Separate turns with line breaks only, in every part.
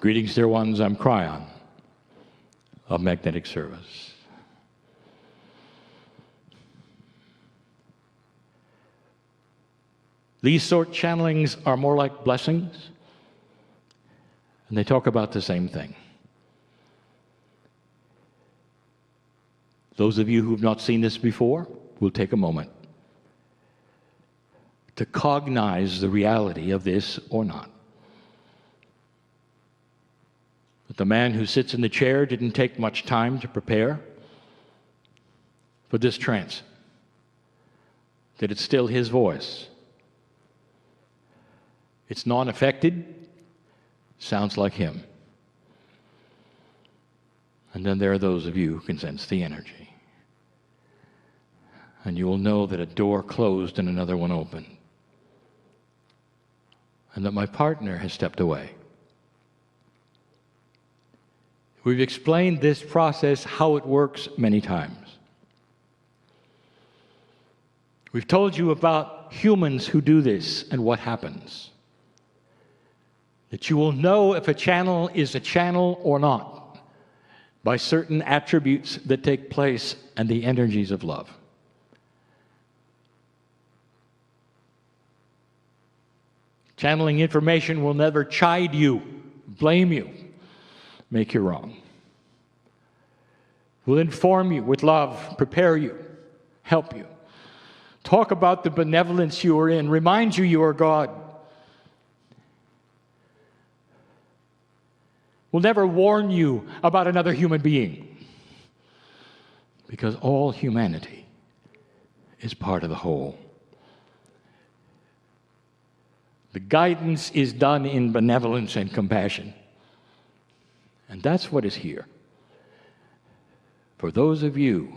Greetings, dear ones. I'm Kryon of Magnetic Service. These sort channelings are more like blessings, and they talk about the same thing. Those of you who have not seen this before will take a moment to cognize the reality of this or not. But the man who sits in the chair didn't take much time to prepare for this trance. That it's still his voice. It's non-affected, sounds like him. And then there are those of you who can sense the energy. And you will know that a door closed and another one opened. And that my partner has stepped away. We've explained this process, how it works, many times. We've told you about humans who do this and what happens. That you will know if a channel is a channel or not by certain attributes that take place and the energies of love. Channeling information will never chide you, blame you, make you wrong. Will inform you with love, prepare you, help you. Talk about the benevolence you are in, remind you you are God. Will never warn you about another human being. Because all humanity is part of the whole. The guidance is done in benevolence and compassion. And that's what is here. For those of you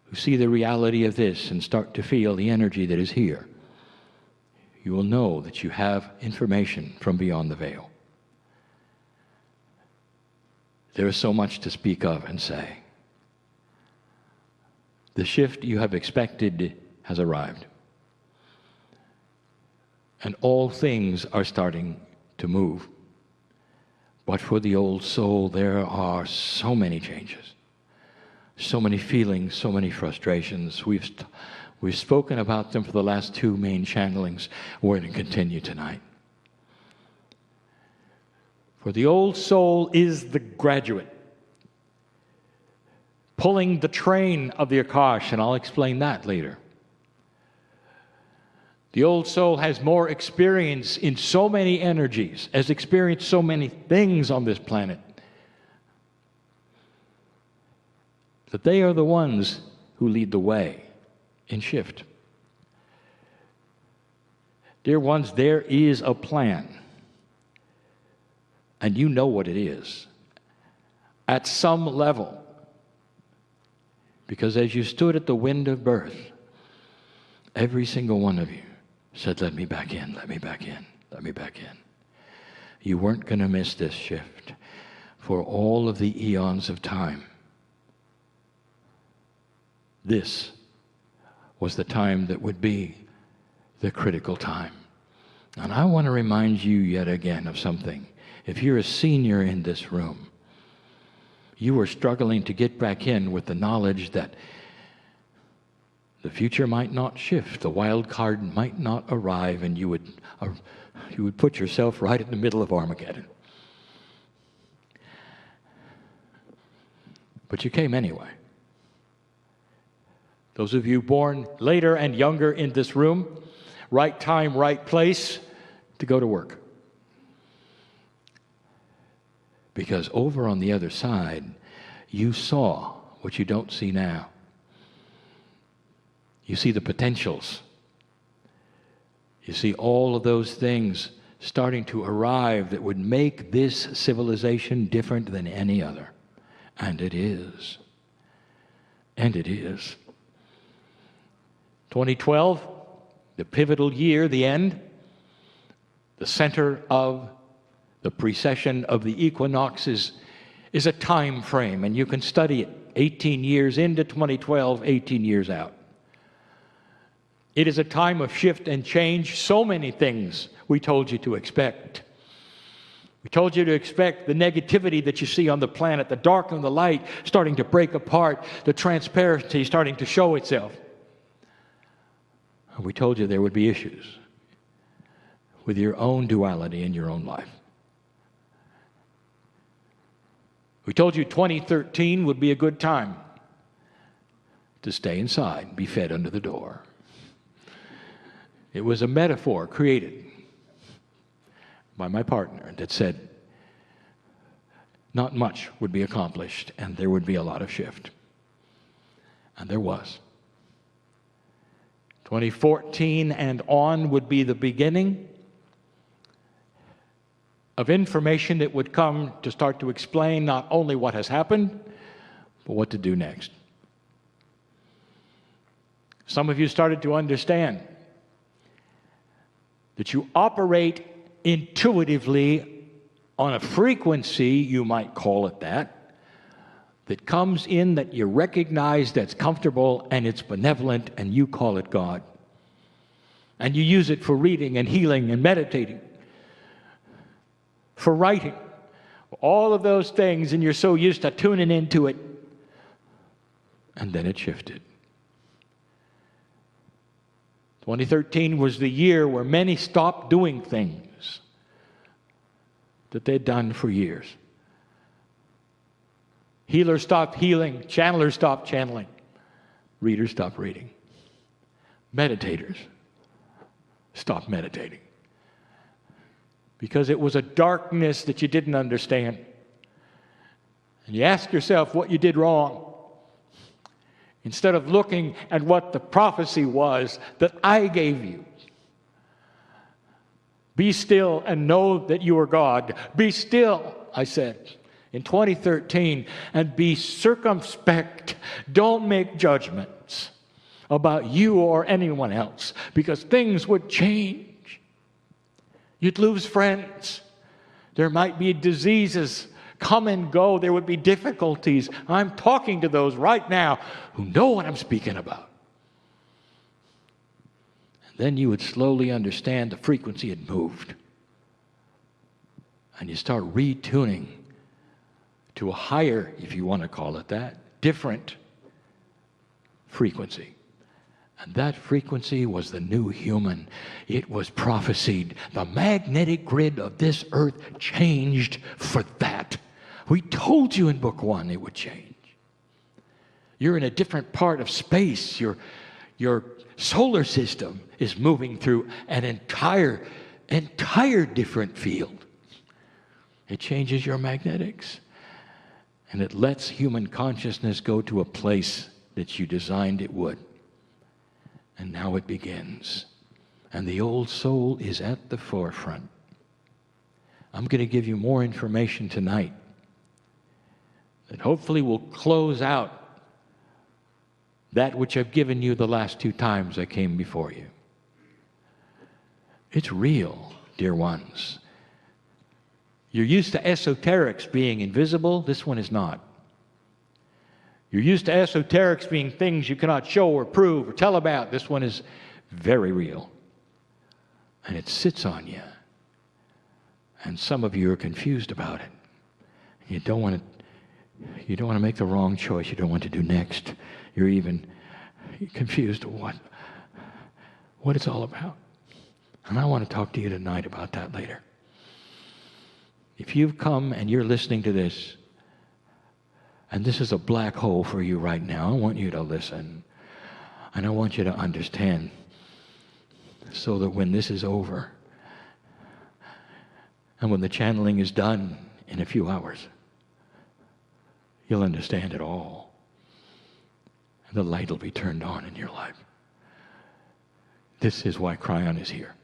who see the reality of this and start to feel the energy that is here, you will know that you have information from beyond the veil. There is so much to speak of and say. The shift you have expected has arrived. And all things are starting to move. But for the old soul, there are so many changes, so many feelings, so many frustrations. We've spoken about them for the last two main channelings. We're going to continue tonight. For the old soul is the graduate, pulling the train of the Akash, and I'll explain that later. The old soul has more experience in so many energies, has experienced so many things on this planet, that they are the ones who lead the way in shift. Dear ones, there is a plan, and you know what it is, at some level, because as you stood at the wind of birth, every single one of you said, let me back in, let me back in, let me back in. You weren't going to miss this shift for all of the eons of time. This was the time that would be the critical time. And I want to remind you yet again of something. If you're a senior in this room, you are struggling to get back in with the knowledge that the future might not shift, the wild card might not arrive, and you would put yourself right in the middle of Armageddon. But you came anyway. Those of you born later and younger in this room, right time, right place to go to work. Because over on the other side, you saw what you don't see now. You see the potentials. You see all of those things starting to arrive that would make this civilization different than any other. And it is. And it is. 2012, the pivotal year, the end, the center of the precession of the equinoxes is a time frame, and you can study it 18 years into 2012, 18 years out. It is a time of shift and change. So many things we told you to expect. We told you to expect the negativity that you see on the planet, the dark and the light starting to break apart, the transparency starting to show itself. We told you there would be issues with your own duality in your own life. We told you 2013 would be a good time to stay inside, be fed under the door. It was a metaphor created by my partner that said not much would be accomplished and there would be a lot of shift. And there was. 2014 and on would be the beginning of information that would come to start to explain not only what has happened, but what to do next. Some of you started to understand that you operate intuitively on a frequency, you might call it that comes in that you recognize that's comfortable and it's benevolent and you call it God. And you use it for reading and healing and meditating, for writing, all of those things, and you're so used to tuning into it. And then it shifted. 2013 was the year where many stopped doing things that they'd done for years. Healers stopped healing, channelers stopped channeling, readers stopped reading, meditators stopped meditating. Because it was a darkness that you didn't understand. And you ask yourself what you did wrong, instead of looking at what the prophecy was that I gave you. Be still and know that you are God. Be still, I said, in 2013, and be circumspect. Don't make judgments about you or anyone else, because things would change. You'd lose friends. There might be diseases come and go. There would be difficulties. I'm talking to those right now who know what I'm speaking about. And then you would slowly understand the frequency had moved. And you start retuning to a higher, if you want to call it that, different frequency. And that frequency was the new human. It was prophesied. The magnetic grid of this earth changed for that. We told you in book 1 it would change. You're in a different part of space. Your solar system is moving through an entire different field. It changes your magnetics. And it lets human consciousness go to a place that you designed it would. And now it begins. And the old soul is at the forefront. I'm going to give you more information tonight that hopefully will close out that which I've given you the last 2 times I came before you. It's real, dear ones. You're used to esoterics being invisible. This one is not. You're used to esoterics being things you cannot show or prove or tell about. This one is very real. And it sits on you. And some of you are confused about it. You don't want to make the wrong choice. You don't want to do next. You're even confused what it's all about. And I want to talk to you tonight about that later. If you've come and you're listening to this, and this is a black hole for you right now, I want you to listen. And I want you to understand so that when this is over, and when the channeling is done in a few hours, you'll understand it all. And the light will be turned on in your life. This is why Kryon is here.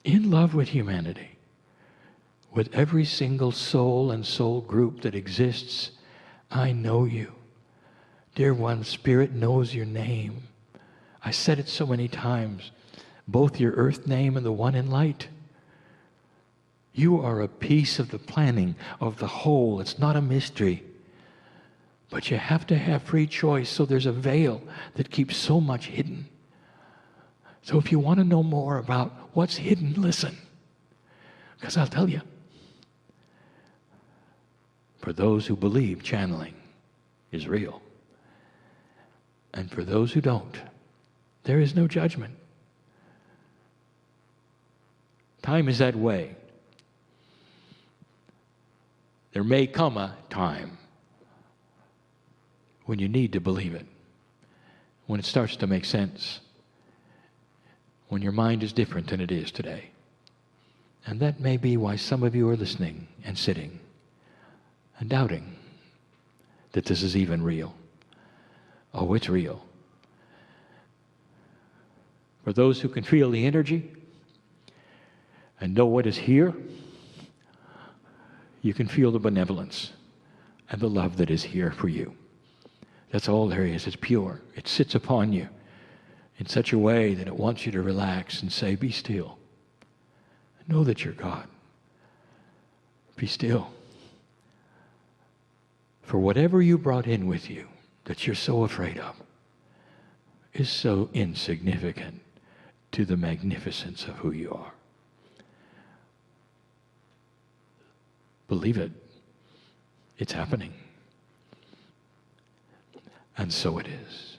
In love with humanity, with every single soul and soul group that exists. I know you. Dear one, Spirit knows your name. I said it so many times, both your earth name and the one in light. You are a piece of the planning of the whole. It's not a mystery. But you have to have free choice, so there's a veil that keeps so much hidden. So if you want to know more about what's hidden, listen. Because I'll tell you. For those who believe channeling is real. And for those who don't, there is no judgment. Time is that way. There may come a time when you need to believe it, when it starts to make sense, when your mind is different than it is today. And that may be why some of you are listening and sitting and doubting that this is even real. Oh, it's real. For those who can feel the energy and know what is here, you can feel the benevolence and the love that is here for you. That's all there is. It's pure. It sits upon you in such a way that it wants you to relax and say, be still. Know that you're God. Be still. For whatever you brought in with you that you're so afraid of is so insignificant to the magnificence of who you are. Believe it. It's happening. And so it is.